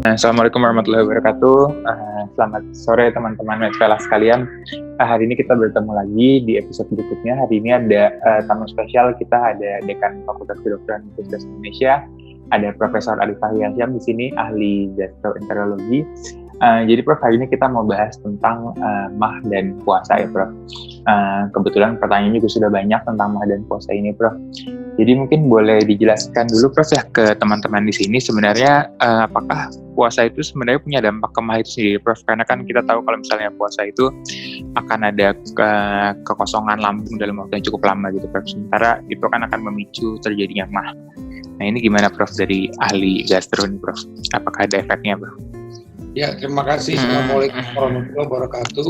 Assalamualaikum warahmatullahi wabarakatuh. Selamat sore teman-teman Medvela sekalian. Hari ini kita bertemu lagi di episode berikutnya. Hari ini ada tamu spesial kita, ada Dekan Fakultas Kedokteran Universitas Indonesia, ada Profesor Arif Fahyazam di sini, ahli gastroenterologi. Jadi Prof, hari ini kita mau bahas tentang MAH dan puasa ya Prof. Kebetulan pertanyaannya juga sudah banyak tentang MAH dan puasa ini Prof. Jadi mungkin boleh dijelaskan dulu Prof ya ke teman-teman di sini sebenarnya apakah puasa itu sebenarnya punya dampak ke MAH itu sendiri Prof? Karena kan kita tahu kalau misalnya puasa itu akan ada kekosongan lambung dalam waktu yang cukup lama gitu Prof. Sementara itu kan akan memicu terjadinya MAH. Nah ini gimana Prof dari ahli gastro ini Prof? Apakah ada efeknya Prof? Ya, terima kasih. Assalamualaikum warahmatullahi wabarakatuh.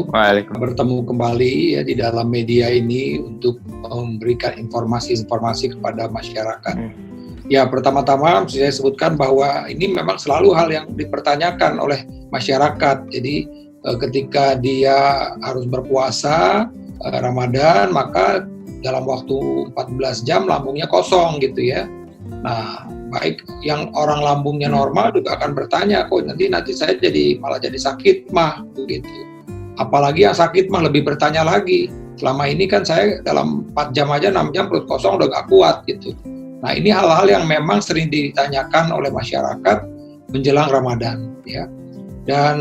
Bertemu kembali ya di dalam media ini untuk memberikan informasi-informasi kepada masyarakat. Ya, pertama-tama saya sebutkan bahwa ini memang selalu hal yang dipertanyakan oleh masyarakat. Jadi ketika dia harus berpuasa Ramadan, maka dalam waktu 14 jam lambungnya kosong gitu ya. Nah, baik yang orang lambungnya normal juga akan bertanya, kok nanti saya malah jadi sakit MAH begitu. Apalagi yang sakit MAH lebih bertanya lagi. Selama ini kan saya dalam 4 jam aja 6 jam perut kosong udah gak kuat gitu. Nah, ini hal-hal yang memang sering ditanyakan oleh masyarakat menjelang Ramadan ya. Dan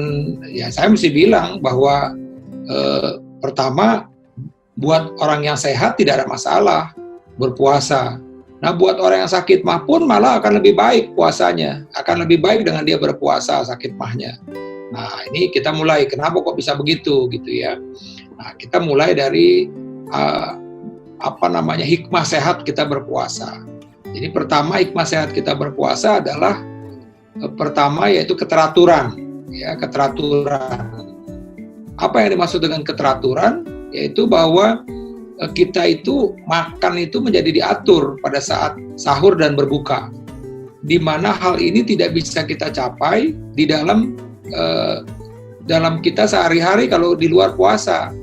ya saya mesti bilang bahwa pertama buat orang yang sehat tidak ada masalah berpuasa. Nah, buat orang yang sakit MAH pun malah akan lebih baik puasanya. Akan lebih baik dengan dia berpuasa sakit MAH-nya. Nah, ini kita mulai. Kenapa kok bisa begitu gitu ya? Nah, kita mulai dari hikmah sehat kita berpuasa. Jadi pertama hikmah sehat kita berpuasa adalah pertama yaitu keteraturan. Ya, keteraturan. Apa yang dimaksud dengan keteraturan? Yaitu bahwa kita itu makan itu menjadi diatur pada saat sahur dan berbuka, di mana hal ini tidak bisa kita capai di dalam kita sehari-hari kalau di luar puasa.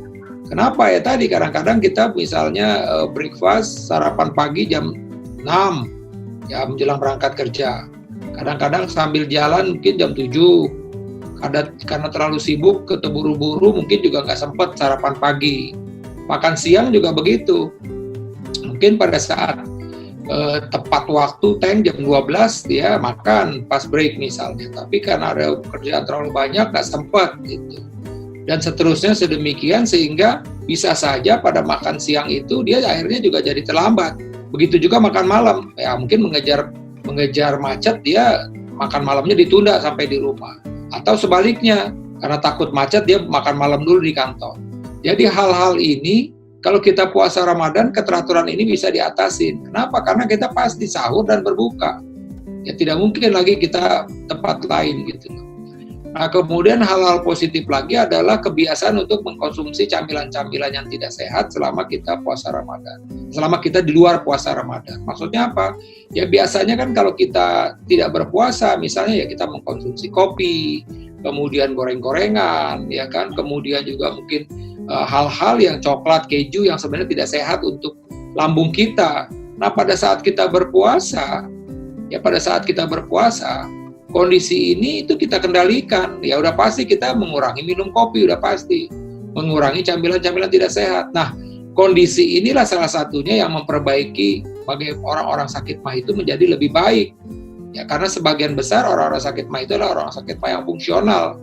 Kenapa ya tadi kadang-kadang kita misalnya breakfast sarapan pagi jam 6 ya menjelang berangkat kerja, kadang-kadang sambil jalan mungkin jam 7, karena terlalu sibuk keteburu-buru mungkin juga nggak sempat sarapan pagi. Makan siang juga begitu. Mungkin pada saat tepat waktu jam 12 dia makan pas break misalnya. Tapi karena ada pekerjaan terlalu banyak nggak sempat gitu. Dan seterusnya sedemikian sehingga bisa saja pada makan siang itu dia akhirnya juga jadi terlambat. Begitu juga makan malam. Ya mungkin mengejar macet dia makan malamnya ditunda sampai di rumah. Atau sebaliknya karena takut macet dia makan malam dulu di kantor. Jadi hal-hal ini kalau kita puasa Ramadan keteraturan ini bisa diatasin. Kenapa? Karena kita pasti sahur dan berbuka. Ya tidak mungkin lagi kita tempat lain gitu. Nah kemudian hal-hal positif lagi adalah kebiasaan untuk mengkonsumsi camilan-camilan yang tidak sehat selama kita puasa Ramadan. Selama kita di luar puasa Ramadan. Maksudnya apa? Ya biasanya kan kalau kita tidak berpuasa misalnya ya kita mengkonsumsi kopi, kemudian goreng-gorengan, ya kan, kemudian juga mungkin hal-hal yang coklat, keju yang sebenarnya tidak sehat untuk lambung kita. Nah, pada saat kita berpuasa, kondisi ini itu kita kendalikan. Ya udah pasti kita mengurangi minum kopi, udah pasti mengurangi camilan-camilan tidak sehat. Nah, kondisi inilah salah satunya yang memperbaiki bagi orang-orang sakit MAH itu menjadi lebih baik. Ya, karena sebagian besar orang-orang sakit MAH itu adalah orang sakit MAH yang fungsional.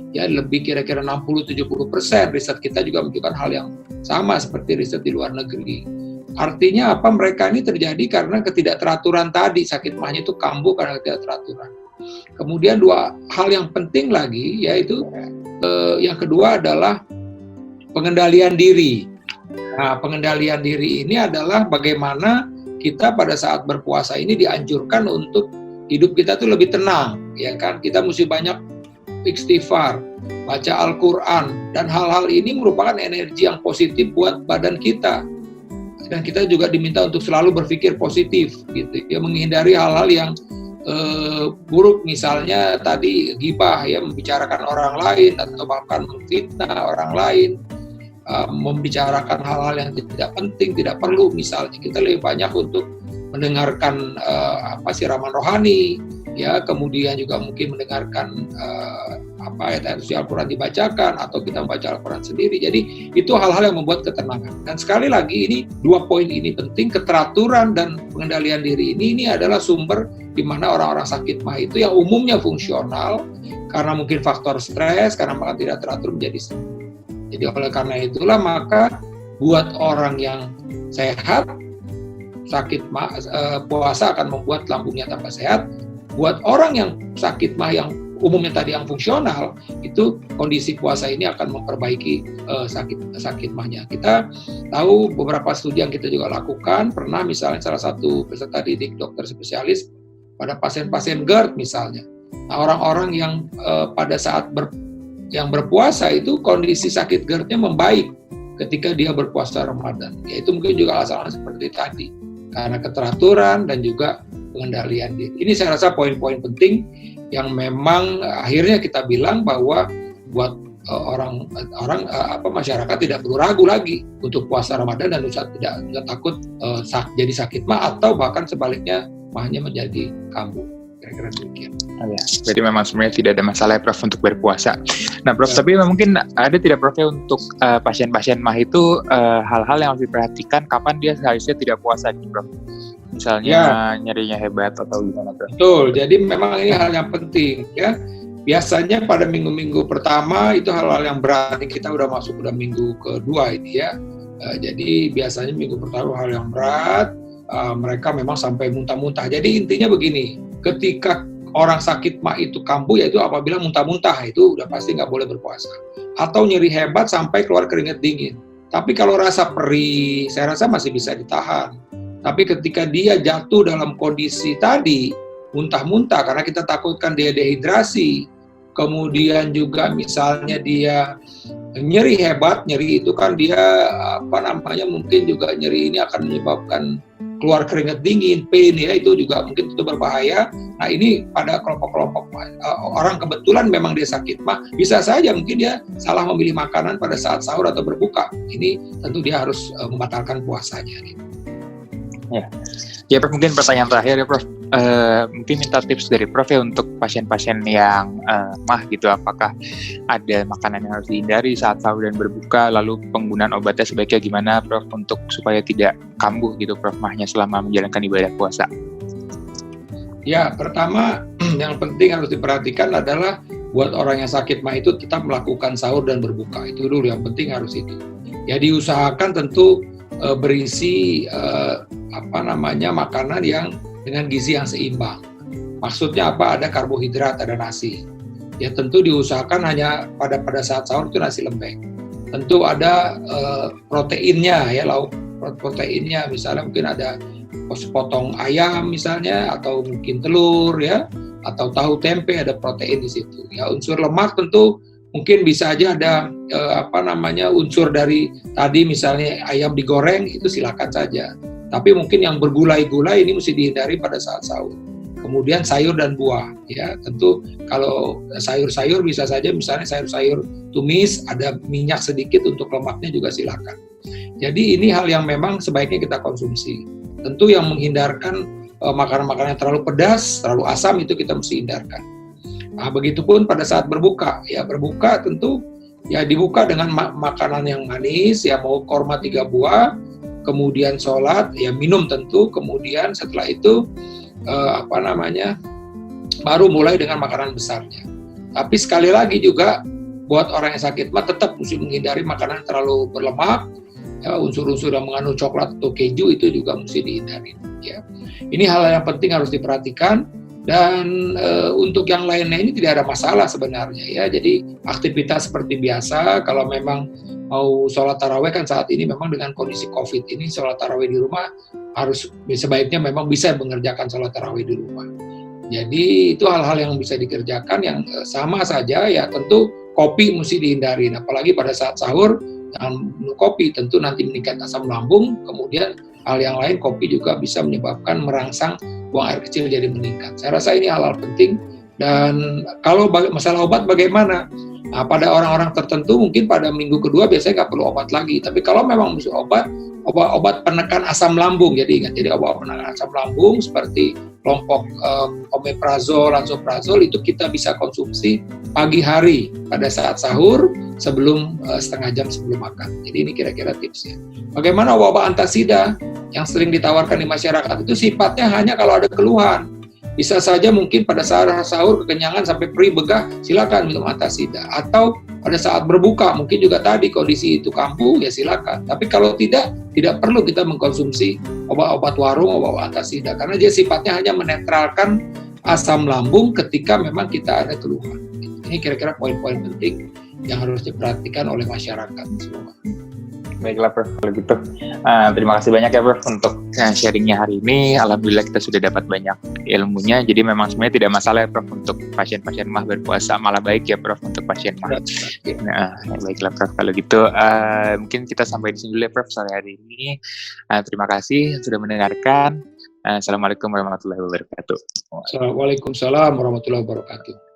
Ya, lebih kira-kira 60-70%. Riset kita juga menunjukkan hal yang sama seperti riset di luar negeri. Artinya apa? Mereka ini terjadi karena ketidakteraturan tadi. Sakit MAH-nya itu kambuh karena ketidakteraturan. Kemudian dua hal yang penting lagi, yaitu yang kedua adalah pengendalian diri. Nah, pengendalian diri ini adalah bagaimana kita pada saat berpuasa ini dianjurkan untuk hidup kita tuh lebih tenang, ya kan? Kita mesti banyak istighfar, baca Al-Quran, dan hal-hal ini merupakan energi yang positif buat badan kita. Dan kita juga diminta untuk selalu berpikir positif, gitu ya, menghindari hal-hal yang buruk, misalnya tadi ghibah, ya, membicarakan orang lain atau bahkan memfitnah orang lain, membicarakan hal-hal yang tidak penting, tidak perlu. Misalnya kita lebih banyak untuk mendengarkan siraman rohani, ya, kemudian juga mungkin mendengarkan ayat-ayat suci Al-Quran dibacakan, atau kita membaca Al-Quran sendiri. Jadi itu hal-hal yang membuat ketenangan. Dan sekali lagi ini 2 poin ini penting, keteraturan dan pengendalian diri ini adalah sumber di mana orang-orang sakit mah itu yang umumnya fungsional karena mungkin faktor stres, karena malah tidak teratur menjadi sembuh. Jadi oleh karena itulah maka buat orang yang sehat, puasa akan membuat lambungnya tambah sehat. Buat orang yang sakit mah yang umumnya tadi yang fungsional, itu kondisi puasa ini akan memperbaiki sakit mahnya. Kita tahu beberapa studi yang kita juga lakukan, pernah misalnya salah satu peserta didik dokter spesialis pada pasien-pasien GERD misalnya. Nah, orang-orang yang pada saat yang berpuasa itu kondisi sakit GERD-nya membaik ketika dia berpuasa Ramadan. Ya, itu mungkin juga alasan seperti tadi, karena keteraturan dan juga pengendalian diri. Ini saya rasa poin-poin penting yang memang akhirnya kita bilang bahwa buat masyarakat tidak perlu ragu lagi untuk puasa Ramadan dan tidak takut jadi sakit mah, atau bahkan sebaliknya mahnya menjadi kambuh. Kira-kira demikian. Ya, jadi memang sebenarnya tidak ada masalah ya, Prof, untuk berpuasa. Nah, Prof, tapi mungkin ada tidak, Prof, untuk pasien-pasien mah itu hal-hal yang harus diperhatikan kapan dia seharusnya tidak puasa, Prof? Misalnya nyerinya hebat atau gimana, Prof? Betul, jadi memang ini hal yang penting ya. Biasanya pada minggu-minggu pertama itu hal-hal yang berat, kita udah minggu kedua ini ya. Jadi biasanya minggu pertama hal yang berat, mereka memang sampai muntah-muntah. Jadi intinya begini, ketika orang sakit mah itu kambuh, yaitu apabila muntah-muntah, itu udah pasti nggak boleh berpuasa. Atau nyeri hebat sampai keluar keringat dingin. Tapi kalau rasa perih, saya rasa masih bisa ditahan. Tapi ketika dia jatuh dalam kondisi tadi, muntah-muntah, karena kita takutkan dia dehidrasi, kemudian juga misalnya dia nyeri hebat, nyeri itu kan dia mungkin juga nyeri ini akan menyebabkan keluar keringat dingin, pain ya, itu juga mungkin itu berbahaya. Nah, ini pada kelompok-kelompok orang kebetulan memang dia sakit mah, bisa saja mungkin dia salah memilih makanan pada saat sahur atau berbuka. Ini tentu dia harus membatalkan puasanya. Ya, Prof, mungkin pertanyaan terakhir ya, Prof. Mungkin minta tips dari Prof ya untuk pasien-pasien yang mah gitu, apakah ada makanan yang harus dihindari saat sahur dan berbuka, lalu penggunaan obatnya sebaiknya gimana, Prof, untuk supaya tidak kambuh gitu, Prof, mahnya selama menjalankan ibadah puasa? Ya, pertama yang penting harus diperhatikan adalah buat orang yang sakit mah itu tetap melakukan sahur dan berbuka. Itu dulu yang penting harus itu. Ya, diusahakan tentu berisi makanan yang dengan gizi yang seimbang. Maksudnya apa? Ada karbohidrat, ada nasi. Ya tentu diusahakan hanya pada saat sahur itu nasi lembek. Tentu ada proteinnya ya, lauk proteinnya misalnya mungkin ada sepotong ayam misalnya, atau mungkin telur ya, atau tahu tempe, ada protein di situ. Ya, unsur lemak tentu mungkin bisa aja ada unsur dari tadi misalnya ayam digoreng, itu silakan saja. Tapi mungkin yang bergulai-gulai ini mesti dihindari pada saat sahur. Kemudian sayur dan buah, ya tentu kalau sayur-sayur bisa saja misalnya sayur-sayur tumis, ada minyak sedikit untuk lemaknya juga silakan. Jadi ini hal yang memang sebaiknya kita konsumsi. Tentu yang menghindarkan makanan-makanan yang terlalu pedas, terlalu asam itu kita mesti hindarkan. Nah, begitupun pada saat berbuka, ya berbuka tentu ya dibuka dengan makanan yang manis, ya mau korma 3 buah, kemudian sholat, ya minum tentu, kemudian setelah itu baru mulai dengan makanan besarnya. Tapi sekali lagi juga buat orang yang sakit mah tetap mesti menghindari makanan terlalu berlemak, ya, unsur-unsur yang mengandung coklat atau keju itu juga mesti dihindari. Ya. Ini hal yang penting harus diperhatikan, dan untuk yang lainnya ini tidak ada masalah sebenarnya ya. Jadi aktivitas seperti biasa. Kalau memang mau sholat tarawih kan saat ini memang dengan kondisi COVID ini sholat tarawih di rumah harus sebaiknya memang bisa mengerjakan sholat tarawih di rumah. Jadi itu hal-hal yang bisa dikerjakan, yang sama saja ya tentu kopi mesti dihindari. Apalagi pada saat sahur jangan minum kopi, tentu nanti meningkat asam lambung. Kemudian hal yang lain, kopi juga bisa menyebabkan merangsang buang air kecil jadi meningkat. Saya rasa ini hal-hal penting. Dan kalau masalah obat bagaimana? Nah, pada orang-orang tertentu mungkin pada minggu kedua biasanya nggak perlu obat lagi. Tapi kalau memang mesti obat penekan asam lambung, jadi ingat, jadi obat penekan asam lambung seperti kelompok omeprazol, lansoprazol itu kita bisa konsumsi pagi hari pada saat sahur sebelum setengah jam sebelum makan. Jadi ini kira-kira tipsnya. Bagaimana wabah antasida yang sering ditawarkan di masyarakat itu sifatnya hanya kalau ada keluhan. Bisa saja mungkin pada saat sahur kekenyangan sampai perih begah, silakan minum antasida. Atau pada saat berbuka mungkin juga tadi kondisi itu kambuh, ya silakan. Tapi kalau tidak perlu kita mengkonsumsi obat-obat warung, obat antasida karena dia sifatnya hanya menetralkan asam lambung ketika memang kita ada keluhan. Ini kira-kira poin-poin penting yang harus diperhatikan oleh masyarakat semua. Baiklah Prof, kalau gitu. Terima kasih banyak ya Prof untuk sharingnya hari ini. Alhamdulillah kita sudah dapat banyak ilmunya. Jadi memang sebenarnya tidak masalah ya Prof untuk pasien-pasien mah berpuasa. Malah baik ya Prof untuk pasien mah. Nah, baiklah Prof, kalau gitu mungkin kita sampai di sini dulu ya Prof sore hari ini. Terima kasih sudah mendengarkan. Assalamualaikum warahmatullahi wabarakatuh. Waalaikumsalam warahmatullahi wabarakatuh.